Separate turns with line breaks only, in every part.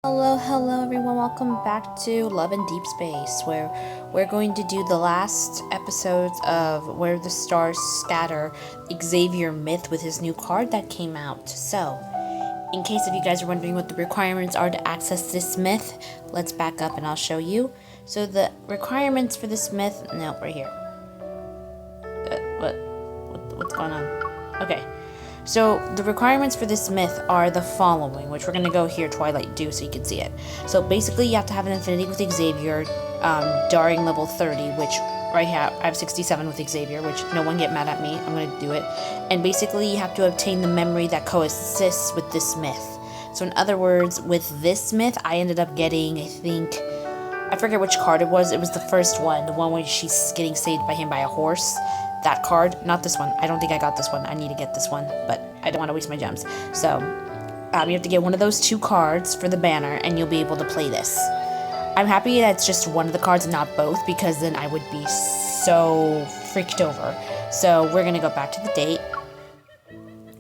Hello everyone, welcome back to Love and Deep Space, where we're going to do the last episodes of Where the Stars Scatter, Xavier myth with his new card that came out. So, in case if you guys are wondering what the requirements are to access this myth, let's back up and I'll show you. So the requirements for this myth, no, right here. What's going on? Okay. So the requirements for this myth are the following, which we're going to go here Twilight Dew so you can see it. So basically you have to have an affinity with Xavier during level 30, which right here I have 67 with Xavier, which no one get mad at me, I'm going to do it. And basically you have to obtain the memory that coexists with this myth. So in other words, with this myth I ended up getting, I forget which card it was the first one, the one where she's getting saved by him by a horse. That card, not this one. I don't think I got this one. I need to get this one, but I don't want to waste my gems. So, you have to get one of those two cards for the banner, and you'll be able to play this. I'm happy that it's just one of the cards and not both, because then I would be so freaked over. So, we're going to go back to the date,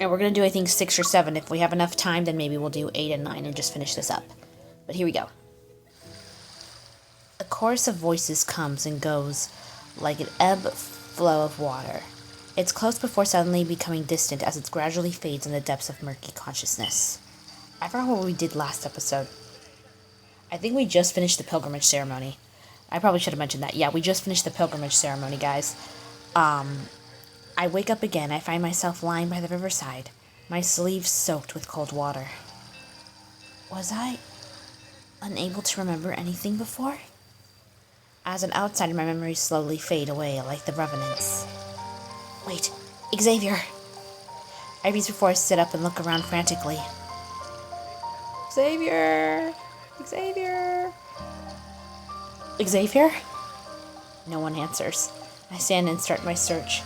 and we're going to do, I think, 6 or 7. If we have enough time, then maybe we'll do 8 and 9 and just finish this up. But here we go. A chorus of voices comes and goes like an ebb flow of water. It's close before suddenly becoming distant as it gradually fades in the depths of murky consciousness. I forgot what we did last episode. I think we just finished the pilgrimage ceremony. I probably should have mentioned that. Yeah, we just finished the pilgrimage ceremony, guys. I wake up again. I find myself lying by the riverside, my sleeves soaked with cold water. Was I unable to remember anything before? As an outsider, my memories slowly fade away like the revenants. Wait, Xavier! I reach before I sit up and look around frantically. Xavier! Xavier! Xavier? No one answers. I stand and start my search.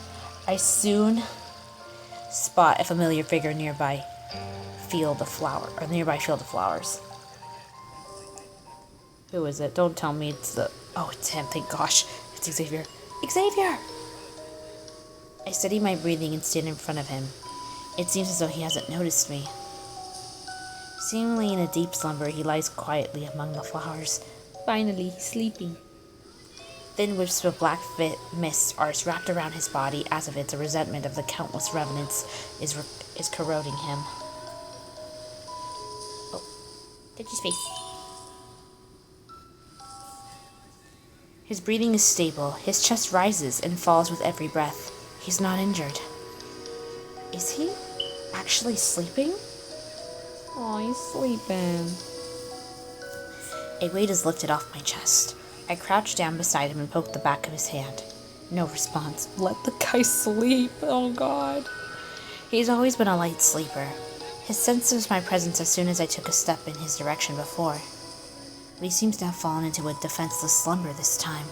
I soon spot a familiar figure nearby field of flowers. Who is it? Don't tell me it's the... Oh, it's him, thank gosh. It's Xavier. Xavier! I steady my breathing and stand in front of him. It seems as though he hasn't noticed me. Seemingly in a deep slumber, he lies quietly among the flowers. Finally, sleeping. Thin wisps of black mist are wrapped around his body as if it's a resentment of the countless revenants is corroding him. Oh, touch his face. His breathing is stable. His chest rises and falls with every breath. He's not injured. Is he actually sleeping? Oh, he's sleeping. A weight is lifted off my chest. I crouch down beside him and poke the back of his hand. No response. Let the guy sleep. Oh, God. He's always been a light sleeper. He senses my presence as soon as I took a step in his direction before. But he seems to have fallen into a defenseless slumber this time.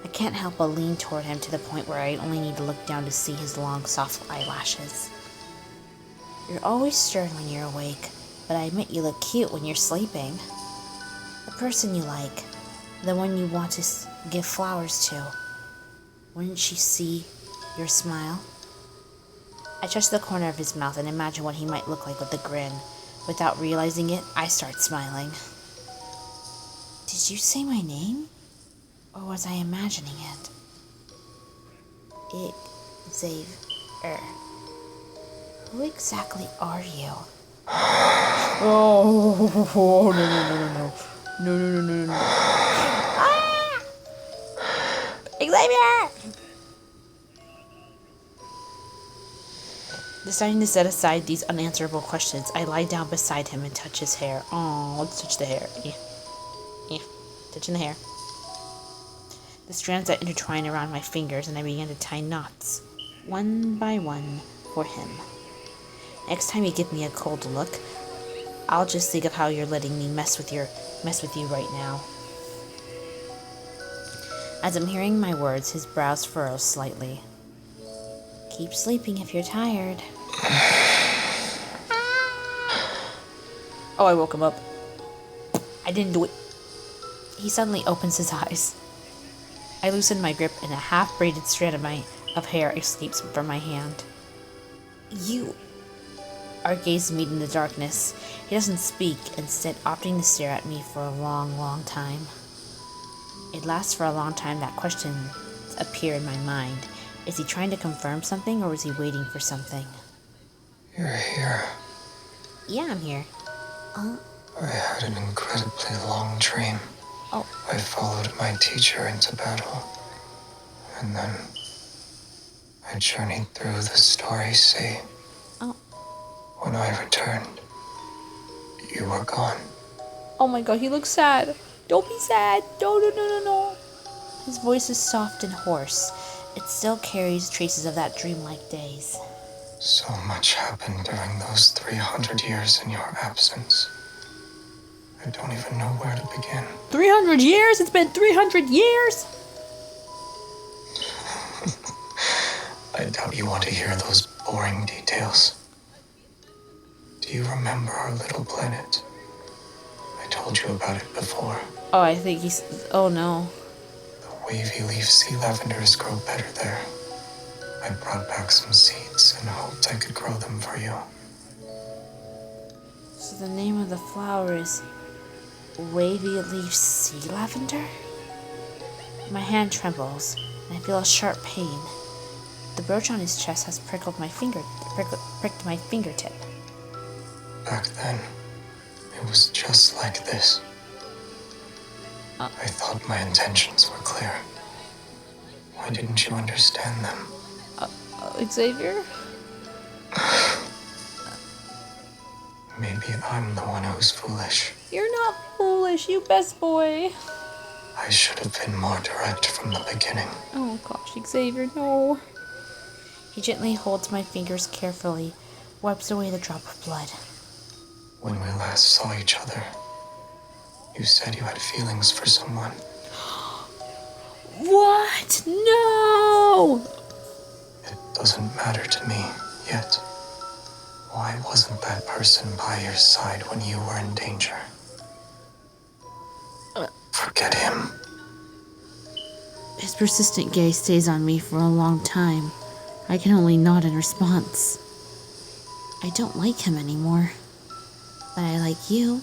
I can't help but lean toward him to the point where I only need to look down to see his long, soft eyelashes. You're always stern when you're awake, but I admit you look cute when you're sleeping. The person you like, the one you want to give flowers to, wouldn't she see your smile? I touch the corner of his mouth and imagine what he might look like with a grin. Without realizing it, I start smiling. Did you say my name? Or was I imagining it? Xavier. Who exactly are you? Oh, no. No. Ah! Xavier! Deciding to set aside these unanswerable questions, I lie down beside him and touch his hair. Oh, let's touch the hair. Yeah. Touching the hair. The strands that intertwine around my fingers, and I begin to tie knots, one by one, for him. Next time you give me a cold look, I'll just think of how you're letting me mess with you right now. As I'm hearing my words, his brows furrow slightly. Keep sleeping if you're tired. Oh, I woke him up. I didn't do it. He suddenly opens his eyes. I loosen my grip and a half-braided strand of hair escapes from my hand. You Our gaze meet in the darkness. He doesn't speak, instead opting to stare at me for a long, long time. It lasts for a long time that questions appear in my mind. Is he trying to confirm something, or is he waiting for something?
You're here.
Yeah, I'm here.
I had an incredibly long dream.
Oh.
I followed my teacher into battle. And then I journeyed through the starry sea.
Oh.
When I returned, you were gone.
Oh my god, he looks sad. Don't be sad. No. His voice is soft and hoarse. It still carries traces of that dreamlike days.
So much happened during those 300 years in your absence. I don't even know where to begin.
300 years? It's been 300 years?
I doubt you want to hear those boring details. Do you remember our little planet? I told you about it before.
Oh, I think he's... Oh no.
The wavy leaf sea lavenders grow better there. I brought back some seeds and hoped I could grow them for you.
So the name of the flower is wavy leaf sea lavender? My hand trembles, and I feel a sharp pain. The brooch on his chest has pricked my fingertip.
Back then, it was just like this. I thought my intentions were clear. Why didn't you understand them?
Xavier?
Maybe I'm the one who's foolish.
You're not foolish, you best boy.
I should have been more direct from the beginning.
Oh gosh, Xavier, no. He gently holds my fingers carefully, wipes away the drop of blood.
When we last saw each other, you said you had feelings for someone.
What? No!
It doesn't matter to me yet. Why wasn't that person by your side when you were in danger? Forget him.
His persistent gaze stays on me for a long time. I can only nod in response. I don't like him anymore. But I like you.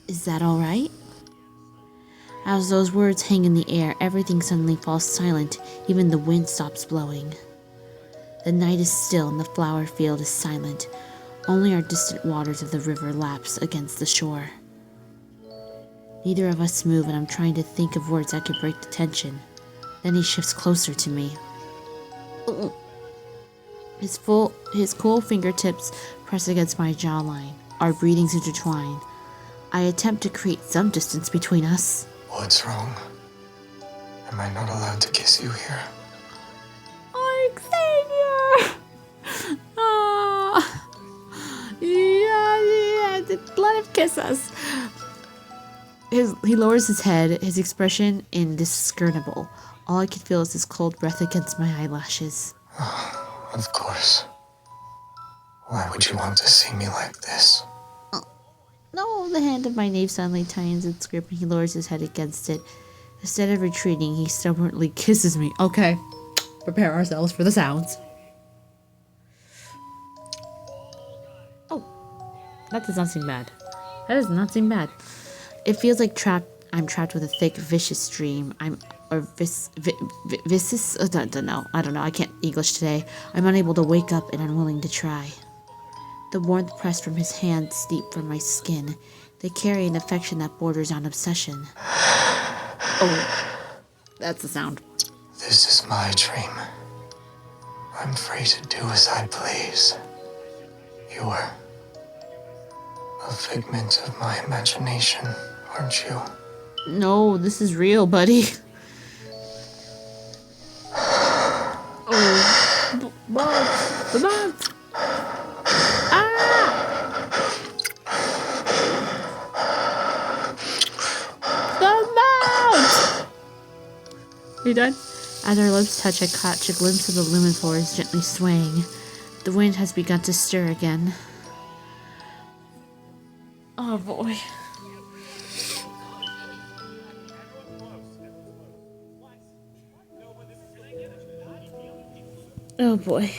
Is that alright? As those words hang in the air, everything suddenly falls silent. Even the wind stops blowing. The night is still and the flower field is silent. Only our distant waters of the river laps against the shore. Neither of us move, and I'm trying to think of words that could break the tension. Then he shifts closer to me. His cool fingertips press against my jawline. Our breathings intertwine. I attempt to create some distance between us.
What's wrong? Am I not allowed to kiss you here?
Oh, Xavier! Oh. Yeah, let him kiss us. He lowers his head, his expression indiscernible. All I can feel is his cold breath against my eyelashes.
Of course. Why would you want to see me like this?
No, the hand of my knave suddenly tightens its grip and he lowers his head against it. Instead of retreating, he stubbornly kisses me. Okay, prepare ourselves for the sounds. Oh, that does not seem bad. That does not seem bad. It feels like I'm trapped with a thick, vicious dream. Vicious? I don't know. I can't English today. I'm unable to wake up and unwilling to try. The warmth pressed from his hands steep from my skin. They carry an affection that borders on obsession. Oh, that's the sound.
This is my dream. I'm free to do as I please. You are a figment of my imagination, aren't you?
No, this is real, buddy. Oh, the moth! Are you done? As our lips touch, I catch a glimpse of the lumen forest gently swaying. The wind has begun to stir again. Oh boy. Oh boy.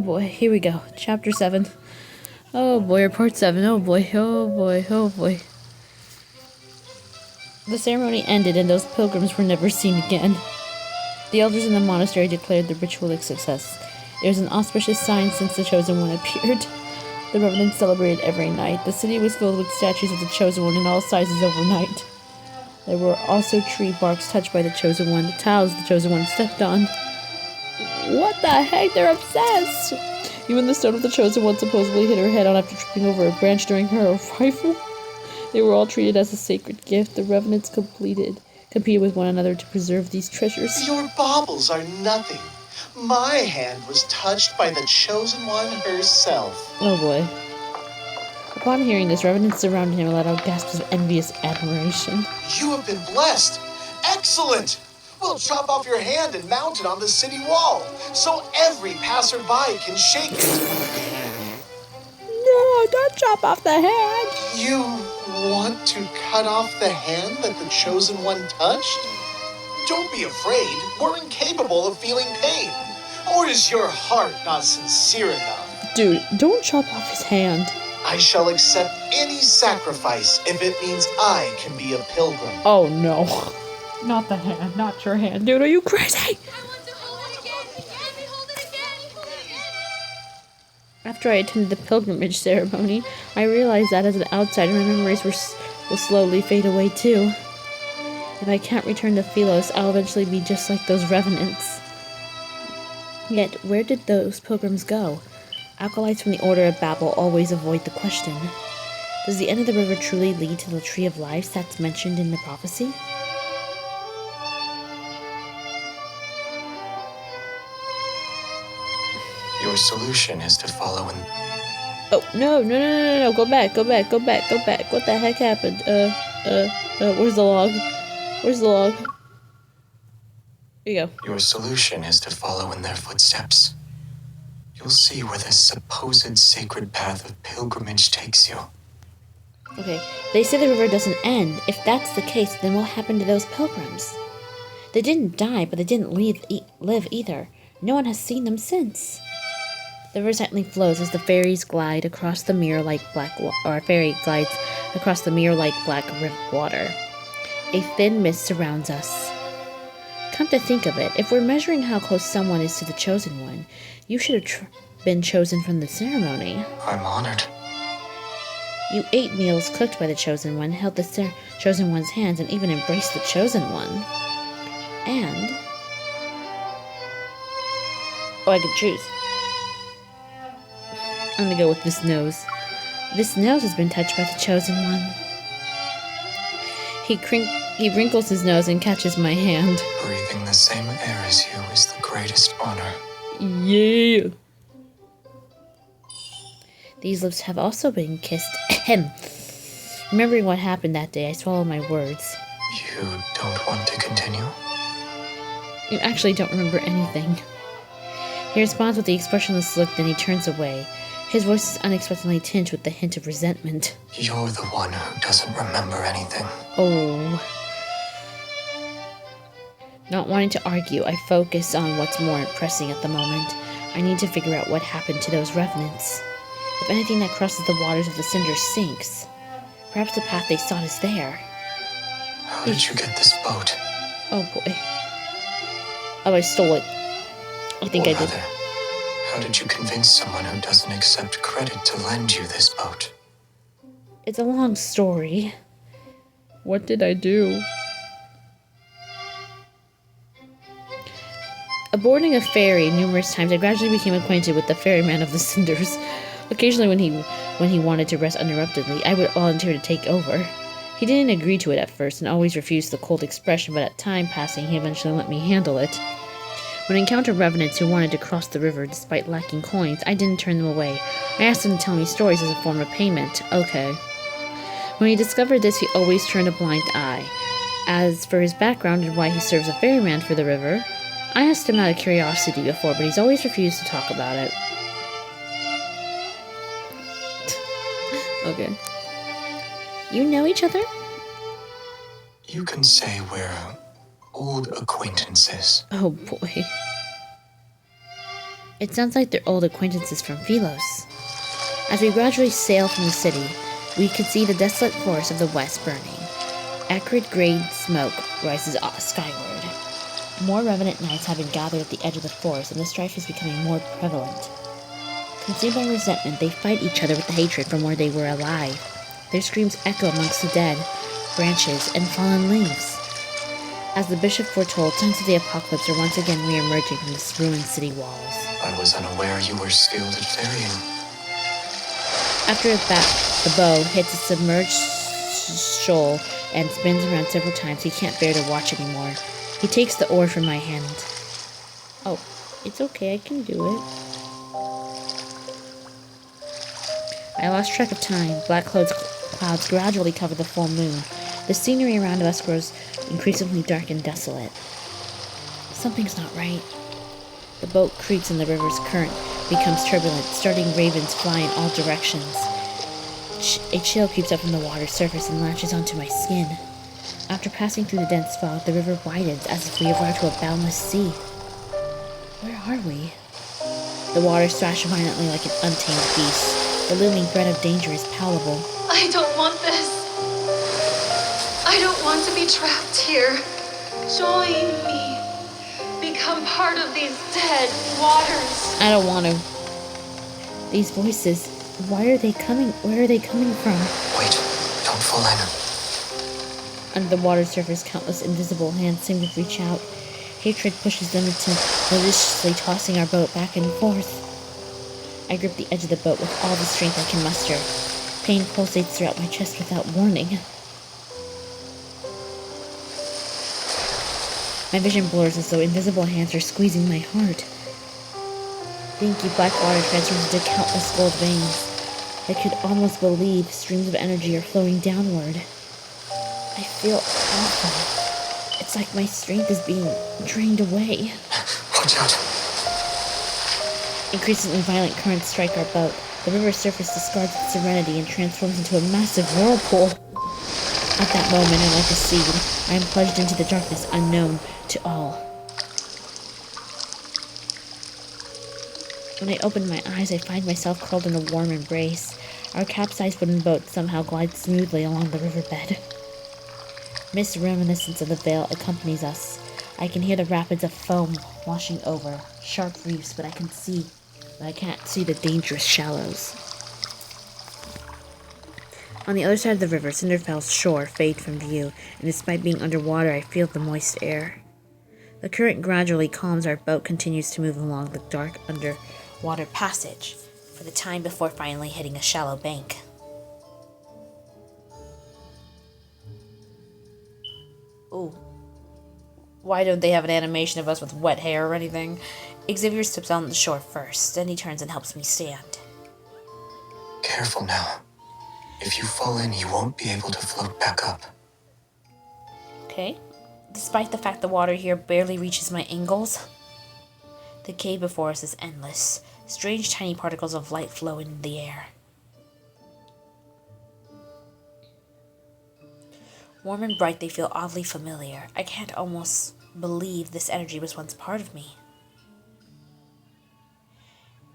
boy, here we go. Chapter 7. Oh boy, or part 7. Oh boy, oh boy, oh boy. The ceremony ended and those pilgrims were never seen again. The elders in the monastery declared the ritual a success. It was an auspicious sign since the Chosen One appeared. The revenants celebrated every night. The city was filled with statues of the Chosen One in all sizes overnight. There were also tree barks touched by the Chosen One, the tiles the Chosen One stepped on. What the heck? They're obsessed! Even the stone of the Chosen One supposedly hit her head on after tripping over a branch during her arrival. They were all treated as a sacred gift. The revenants competed with one another to preserve these treasures.
Your baubles are nothing. My hand was touched by the Chosen One herself.
Oh boy. Upon hearing this, revenants surrounded him and let out gasps of envious admiration.
You have been blessed. Excellent! We'll chop off your hand and mount it on the city wall, so every passerby can shake it.
No, don't chop off the hand!
You want to cut off the hand that the Chosen One touched? Don't be afraid. We're incapable of feeling pain. Or is your heart not sincere enough?
Dude, don't chop off his hand.
I shall accept any sacrifice if it means I can be a pilgrim.
Oh no. Not the hand, not your hand. Dude, are you crazy? After I attended the pilgrimage ceremony, I realized that as an outsider, my memories will slowly fade away too. If I can't return to Philos, I'll eventually be just like those revenants. Yet, where did those pilgrims go? Acolytes from the Order of Babel always avoid the question. Does the end of the river truly lead to the Tree of Life that's mentioned in the prophecy?
Your solution is to follow in...
Oh, no, go back. What the heck happened? Where's the log? Here you go.
Your solution is to follow in their footsteps. You'll see where this supposed sacred path of pilgrimage takes you.
Okay, they say the river doesn't end. If that's the case, then what happened to those pilgrims? They didn't die, but they didn't live either. No one has seen them since. The river silently flows as the fairies glide across the mirror like black water. A thin mist surrounds us. Come to think of it, if we're measuring how close someone is to the Chosen One, you should have been chosen from the ceremony.
I'm honored.
You ate meals cooked by the Chosen One, held the Chosen One's hands, and even embraced the Chosen One. And... oh, I could choose. I'm gonna go with this nose. This nose has been touched by the Chosen One. He wrinkles his nose and catches my hand.
Breathing the same air as you is the greatest honor.
Yeah. These lips have also been kissed. Ahem. Remembering what happened that day, I swallow my words.
You don't want to continue?
You actually don't remember anything. He responds with the expressionless look, then he turns away. His voice is unexpectedly tinged with the hint of resentment.
You're the one who doesn't remember anything.
Oh. Not wanting to argue, I focus on what's more pressing at the moment. I need to figure out what happened to those revenants. If anything that crosses the waters of the cinders sinks, perhaps the path they sought is there.
How did you get this boat?
Oh boy. Oh, I stole it. I think I did.
How did you convince someone who doesn't accept credit to lend you this boat?
It's a long story. What did I do? Aboarding a ferry numerous times, I gradually became acquainted with the ferryman of the cinders. Occasionally when he wanted to rest uninterruptedly, I would volunteer to take over. He didn't agree to it at first and always refused the cold expression, but at time passing, he eventually let me handle it. When I encountered revenants who wanted to cross the river despite lacking coins, I didn't turn them away. I asked them to tell me stories as a form of payment. Okay. When he discovered this, he always turned a blind eye. As for his background and why he serves a ferryman for the river, I asked him out of curiosity before, but he's always refused to talk about it. Okay. You know each other?
You can say we're old acquaintances.
Oh boy. It sounds like they're old acquaintances from Philos. As we gradually sail from the city, we can see the desolate forest of the west burning. Acrid grey smoke rises skyward. More revenant knights have been gathered at the edge of the forest, and the strife is becoming more prevalent. Consumed by resentment, they fight each other with the hatred from where they were alive. Their screams echo amongst the dead, branches, and fallen leaves. As the bishop foretold, signs of the apocalypse are once again re-emerging from the ruined city walls.
I was unaware you were skilled at ferrying.
After the bow hits a submerged shoal and spins around several times, he can't bear to watch anymore. He takes the oar from my hand. Oh, it's okay, I can do it. I lost track of time. Black clouds gradually cover the full moon. The scenery around us grows increasingly dark and desolate. Something's not right. The boat creaks and the river's current becomes turbulent, starting ravens fly in all directions. A chill creeps up from the water's surface and latches onto my skin. After passing through the dense fog, the river widens as if we arrive to a boundless sea. Where are we? The waters thrash violently like an untamed beast. The looming threat of danger is palpable.
I don't want this. I don't want to be trapped here. Join me. Become part of these dead waters.
I don't want to. These voices, why are they coming? Where are they coming from?
Wait, don't fall in.
Under the water surface, countless invisible hands seem to reach out. Hatred pushes them into maliciously tossing our boat back and forth. I grip the edge of the boat with all the strength I can muster. Pain pulsates throughout my chest without warning. My vision blurs as though invisible hands are squeezing my heart. The inky black water transforms into countless gold veins. I could almost believe streams of energy are flowing downward. I feel awful. It's like my strength is being drained away.
Watch out.
Increasingly violent currents strike our boat. The river's surface discards its serenity and transforms into a massive whirlpool. At that moment, and like a seed, I am plunged into the darkness unknown to all. When I open my eyes, I find myself curled in a warm embrace. Our capsized wooden boat somehow glides smoothly along the riverbed. Mist reminiscent of the veil accompanies us. I can hear the rapids of foam washing over, sharp reefs, but I can't see the dangerous shallows. On the other side of the river, Cinderfell's shore fades from view, and despite being underwater, I feel the moist air. The current gradually calms. Our boat continues to move along the dark underwater passage, for the time before finally hitting a shallow bank. Ooh. Why don't they have an animation of us with wet hair or anything? Xavier steps on the shore first, then he turns and helps me stand.
Careful now. If you fall in, you won't be able to float back up.
Okay. Despite the fact the water here barely reaches my ankles, the cave before us is endless. Strange tiny particles of light flow in the air. Warm and bright, they feel oddly familiar. I can't almost believe this energy was once part of me.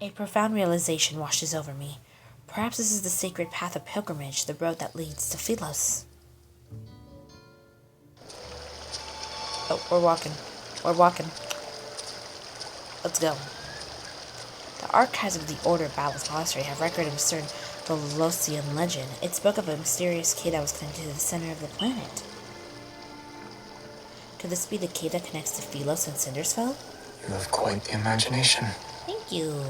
A profound realization washes over me. Perhaps this is the sacred path of pilgrimage, the road that leads to Philos. Oh, we're walking. Let's go. The archives of the Order of Battles Monastery have record of a certain Philosian legend. It spoke of a mysterious cave that was connected to the center of the planet. Could this be the cave that connects to Philos and Cindersfell?
You have quite the imagination.
Thank you.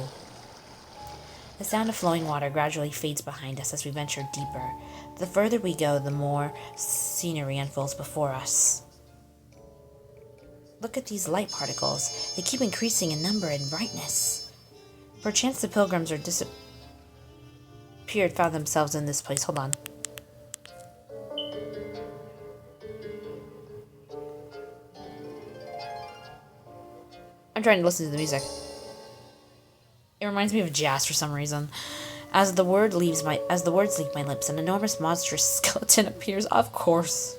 The sound of flowing water gradually fades behind us as we venture deeper. The further we go, the more scenery unfolds before us. Look at these light particles. They keep increasing in number and brightness. Perchance the pilgrims are found themselves in this place. Hold on. I'm trying to listen to the music. It reminds me of jazz for some reason. As the words leave my lips, an enormous monstrous skeleton appears. Of course.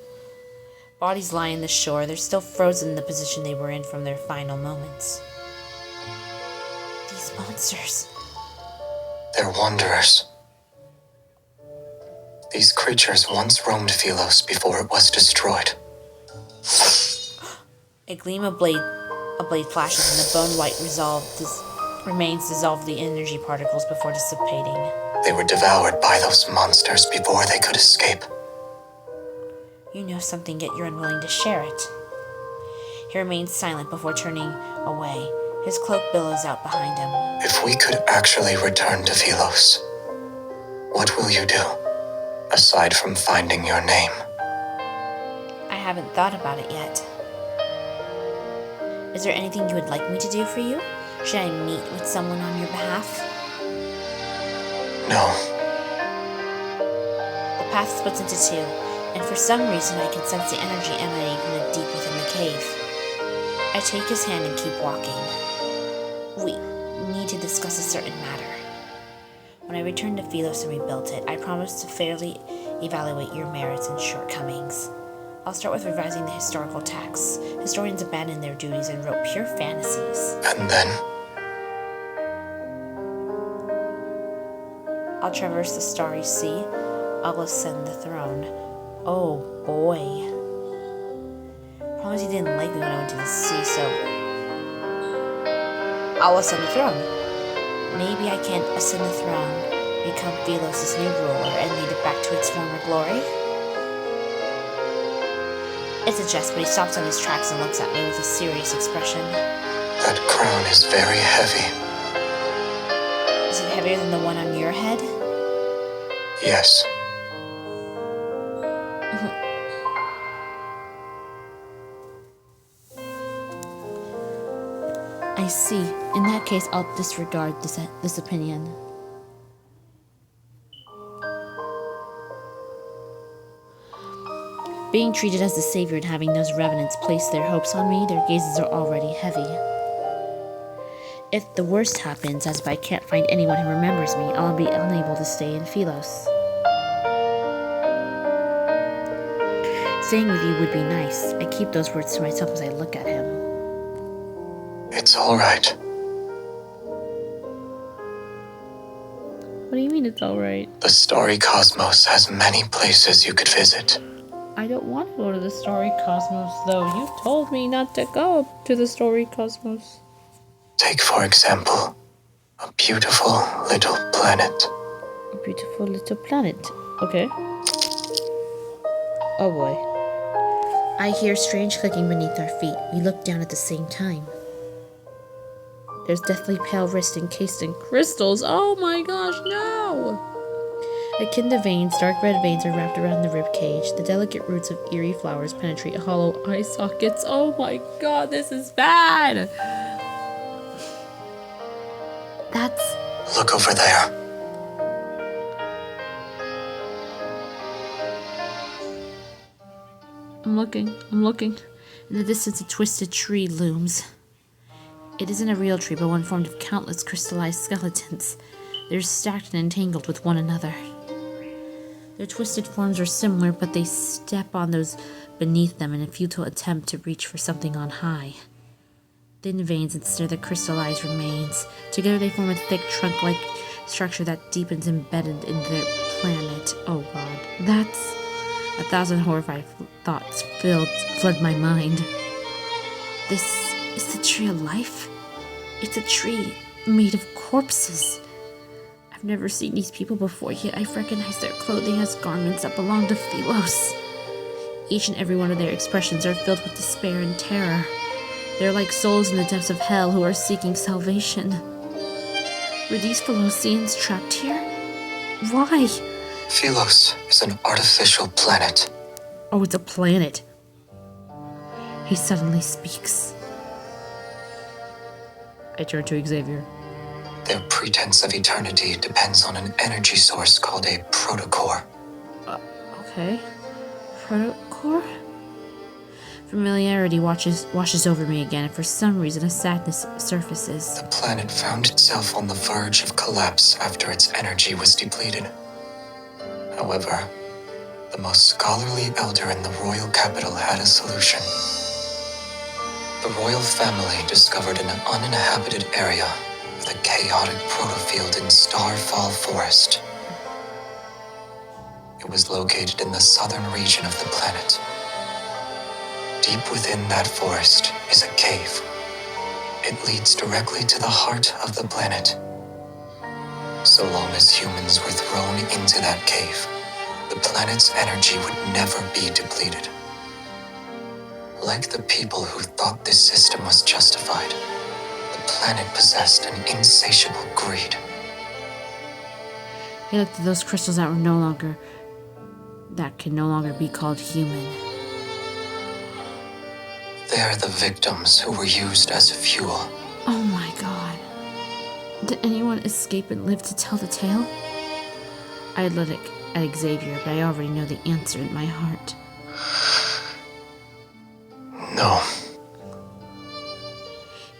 Bodies lie on the shore. They're still frozen in the position they were in from their final moments. These These monsters.
They're wanderers. These creatures once roamed Philos before it was destroyed.
A gleam of blade flashes, and the bone-white remains dissolve the energy particles before dissipating.
They were devoured by those monsters before they could escape.
You know something, yet you're unwilling to share it. He remains silent before turning away. His cloak billows out behind him.
If we could actually return to Philos, what will you do, aside from finding your name?
I haven't thought about it yet. Is there anything you would like me to do for you? Should I meet with someone on your behalf?
No.
The path splits into two, and for some reason I can sense the energy emanating from the deep within the cave. I take his hand and keep walking. We need to discuss a certain matter. When I returned to Philos and rebuilt it, I promised to fairly evaluate your merits and shortcomings. I'll start with revising the historical texts. Historians abandoned their duties and wrote pure fantasies.
And then?
I'll traverse the starry sea. I'll ascend the throne. Oh boy. Promise you didn't like me when I went to the sea, so I'll ascend the throne. Maybe I can ascend the throne, become Philos' new ruler, and lead it back to its former glory? It's a jest, but he stops on his tracks and looks at me with a serious expression.
That crown is very heavy.
Is it heavier than the one on your head?
Yes.
I see. In that case, I'll disregard this opinion. Being treated as the savior and having those revenants place their hopes on me, their gazes are already heavy. If the worst happens, as if I can't find anyone who remembers me, I'll be unable to stay in Philos. Staying with you would be nice. I keep those words to myself as I look at him.
It's all right.
What do you mean it's alright?
The starry cosmos has many places you could visit.
I don't want to go to the Starry Cosmos, though. You told me not to go to the Starry Cosmos.
Take, for example, a beautiful little planet.
A beautiful little planet. Okay. Oh boy. I hear strange clicking beneath our feet. We look down at the same time. There's deathly pale wrist encased in crystals. Oh my gosh, no! Akin to veins, dark red veins are wrapped around the rib cage. The delicate roots of eerie flowers penetrate hollow eye sockets. Oh my god, this is bad! That's...
Look over there.
I'm looking. In the distance, a twisted tree looms. It isn't a real tree, but one formed of countless crystallized skeletons. They're stacked and entangled with one another. Their twisted forms are similar, but they step on those beneath them in a futile attempt to reach for something on high. Thin veins ensnare the crystallized remains. Together they form a thick trunk-like structure that deepens embedded in their planet. Oh god. That's... 1,000 horrified thoughts flood my mind. This is the tree of life? It's a tree made of corpses. I've never seen these people before, yet I've recognized their clothing as garments that belong to Philos. Each and every one of their expressions are filled with despair and terror. They're like souls in the depths of hell who are seeking salvation. Were these Philosians trapped here? Why?
Philos is an artificial planet.
Oh, it's a planet. He suddenly speaks. I turn to Xavier.
Their pretense of eternity depends on an energy source called a protocore.
Okay. Protocore? Familiarity washes over me again, and for some reason a sadness surfaces.
The planet found itself on the verge of collapse after its energy was depleted. However, the most scholarly elder in the royal capital had a solution. The royal family discovered an uninhabited area the chaotic protofield in Starfall Forest. It was located in the southern region of the planet. Deep within that forest is a cave. It leads directly to the heart of the planet. So long as humans were thrown into that cave, the planet's energy would never be depleted. Like the people who thought this system was justified, the planet possessed an insatiable greed.
He looked at those crystals that can no longer be called human.
They're the victims who were used as fuel.
Oh my god. Did anyone escape and live to tell the tale? I had looked at Xavier, but I already know the answer in my heart.
No.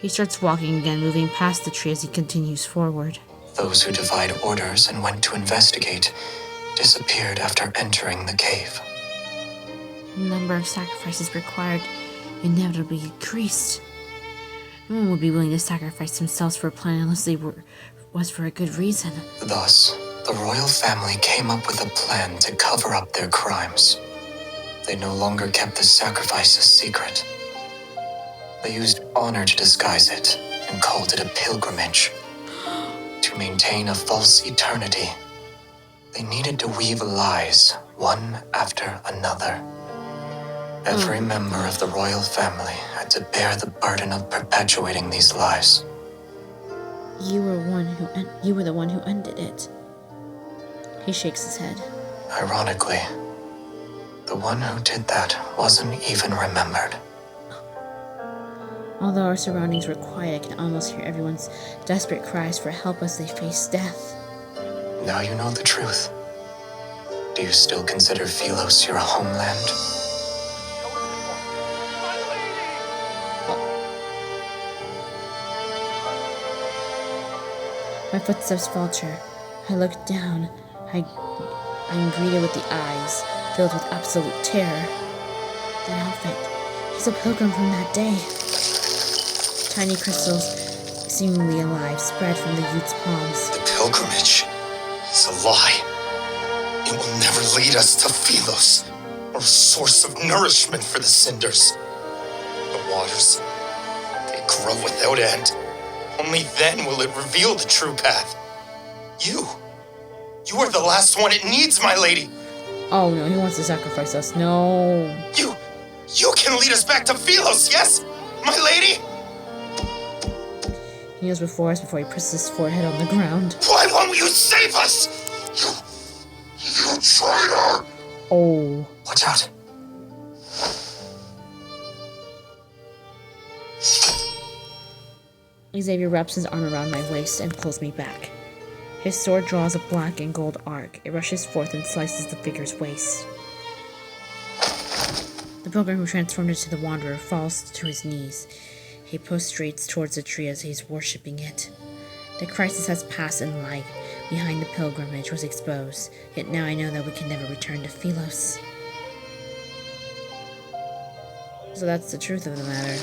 He starts walking again, moving past the tree as he continues forward.
Those who defied orders and went to investigate disappeared after entering the cave.
The number of sacrifices required inevitably increased. No one would be willing to sacrifice themselves for a plan unless was for a good reason.
Thus, the royal family came up with a plan to cover up their crimes. They no longer kept the sacrifices secret. They used honor to disguise it and called it a pilgrimage. To maintain a false eternity, they needed to weave lies one after another. Every member of the royal family had to bear the burden of perpetuating these lies.
You were the one who ended it. He shakes his head.
Ironically, the one who did that wasn't even remembered.
Although our surroundings were quiet, I can almost hear everyone's desperate cries for help as they face death.
Now you know the truth. Do you still consider Philos your homeland?
My footsteps falter. I look down. I'm greeted with the eyes, filled with absolute terror. That outfit. He's a pilgrim from that day. Tiny crystals, seemingly alive, spread from the youth's palms.
The pilgrimage is a lie. It will never lead us to Philos, or a source of nourishment for the cinders. The waters, they grow without end. Only then will it reveal the true path. You are the last one it needs, my lady.
Oh no, he wants to sacrifice us. No.
You can lead us back to Philos, yes, my lady?
He kneels before us before he presses his forehead on the ground.
Why won't you save us? You traitor!
Oh.
Watch out.
Xavier wraps his arm around my waist and pulls me back. His sword draws a black and gold arc. It rushes forth and slices the figure's waist. The pilgrim who transformed into the wanderer falls to his knees. He prostrates towards the tree as he's worshipping it. The crisis has passed and light behind the pilgrimage was exposed. Yet now I know that we can never return to Philos. So that's the truth of the matter.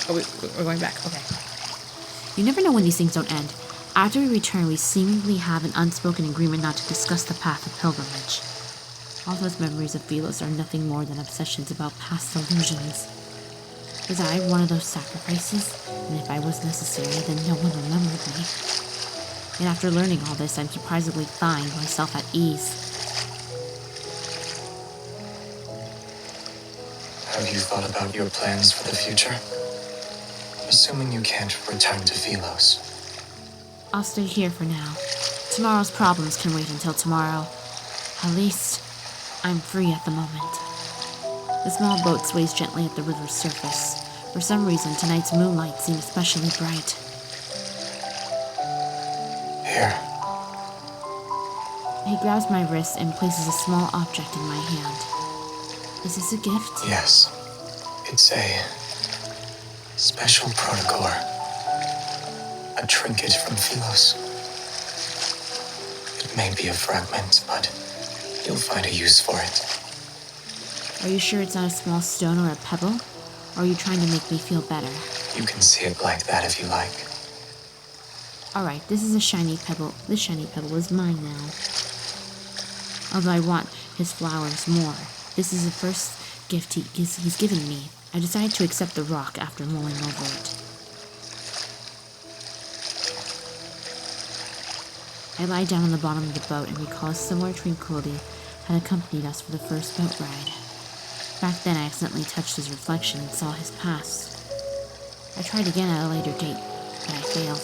We're going back. Okay. You never know when these things don't end. After we return, we seemingly have an unspoken agreement not to discuss the path of pilgrimage. All those memories of Philos are nothing more than obsessions about past illusions. Was I one of those sacrifices? And if I was necessary, then no one remembered me. And after learning all this, I'm surprisingly find myself at ease.
Have you thought about your plans for the future? Assuming you can't return to Philos.
I'll stay here for now. Tomorrow's problems can wait until tomorrow. At least, I'm free at the moment. The small boat sways gently at the river's surface. For some reason, tonight's moonlight seemed especially bright.
Here.
He grabs my wrist and places a small object in my hand. Is this a gift?
Yes. It's a special protocore. A trinket from Philos. It may be a fragment, but you'll find a use for it.
Are you sure it's not a small stone or a pebble? Or are you trying to make me feel better?
You can see it like that if you like.
Alright, this is a shiny pebble. This shiny pebble is mine now. Although I want his flowers more. This is the first gift he's given me. I decided to accept the rock after mulling over it. I lie down on the bottom of the boat and recall a similar tranquility had accompanied us for the first boat ride. Back then I accidentally touched his reflection and saw his past. I tried again at a later date, but I failed.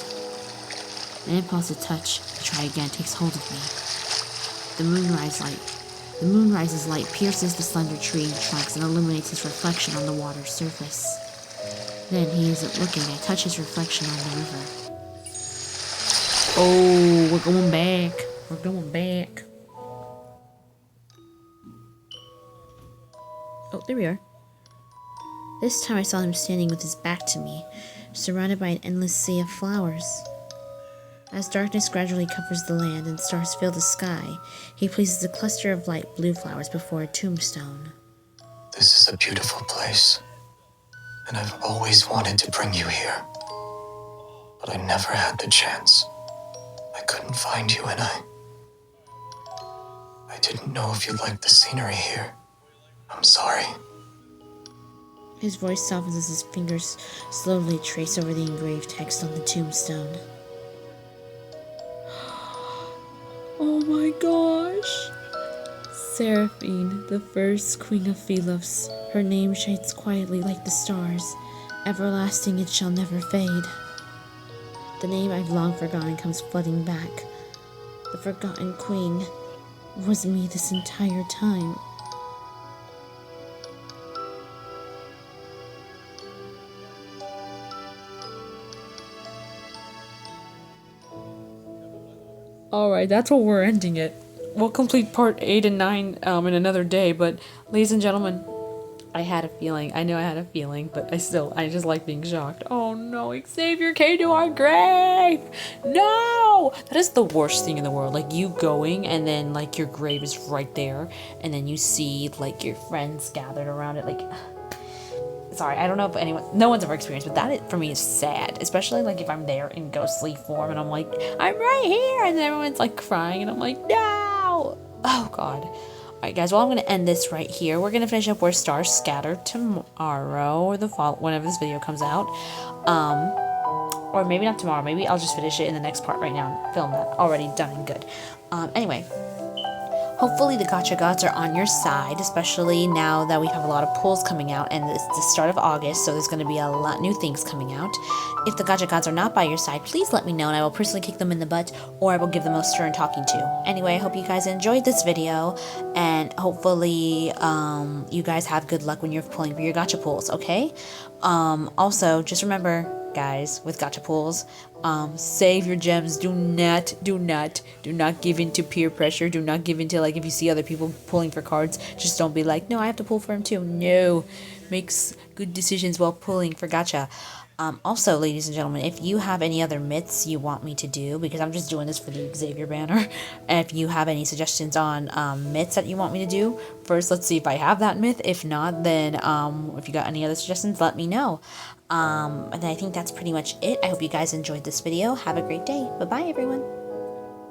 An impulse to touch, to try again, takes hold of me. The moonrise's light pierces the slender tree trunks and illuminates his reflection on the water's surface. Then he isn't looking, I touch his reflection on the river. Oh, we're going back. We're going back. Oh, there we are. This time I saw him standing with his back to me, surrounded by an endless sea of flowers. As darkness gradually covers the land and stars fill the sky, he places a cluster of light blue flowers before a tombstone.
This is a beautiful place, and I've always wanted to bring you here. But I never had the chance. I couldn't find you, and I didn't know if you liked the scenery here. I'm sorry.
His voice softens as his fingers slowly trace over the engraved text on the tombstone. Oh my gosh! Seraphine, the first queen of Philos. Her name shines quietly like the stars. Everlasting it shall never fade. The name I've long forgotten comes flooding back. The forgotten queen was me this entire time. Alright, that's where we're ending it. We'll complete part 8 and 9 in another day, but ladies and gentlemen, I had a feeling. I know I had a feeling, but I just like being shocked. Oh no, Xavier came to our grave! No! That is the worst thing in the world. Like, you going, and then, like, your grave is right there, and then you see, like, your friends gathered around it, like... Sorry, I don't know if no one's ever experienced, but that for me is sad. Especially like if I'm there in ghostly form and I'm like, I'm right here, and then everyone's like crying and I'm like, no! Oh god. Alright guys, well I'm going to end this right here. We're going to finish up where stars scatter tomorrow, or the fall, whenever this video comes out. Or maybe not tomorrow, maybe I'll just finish it in the next part right now and film that. Already done and good. Anyway. Hopefully the gacha gods are on your side, especially now that we have a lot of pulls coming out, and it's the start of August, so there's going to be a lot new things coming out. If the gacha gods are not by your side, please let me know, and I will personally kick them in the butt, or I will give them a stern talking to. Anyway, I hope you guys enjoyed this video, and hopefully you guys have good luck when you're pulling for your gacha pulls, okay? Also, just remember, guys, with gacha pulls, save your gems. Do not give in to peer pressure. Do not give in to, like, if you see other people pulling for cards, just don't be like, no, I have to pull for him too. No, makes good decisions while pulling for gacha. Also, ladies and gentlemen, if you have any other myths you want me to do, because I'm just doing this for the Xavier banner, if you have any suggestions on myths that you want me to do, first let's see if I have that myth. If not, then if you got any other suggestions, let me know. And I think that's pretty much it. I hope you guys enjoyed this video. Have a great day. Bye-bye, everyone.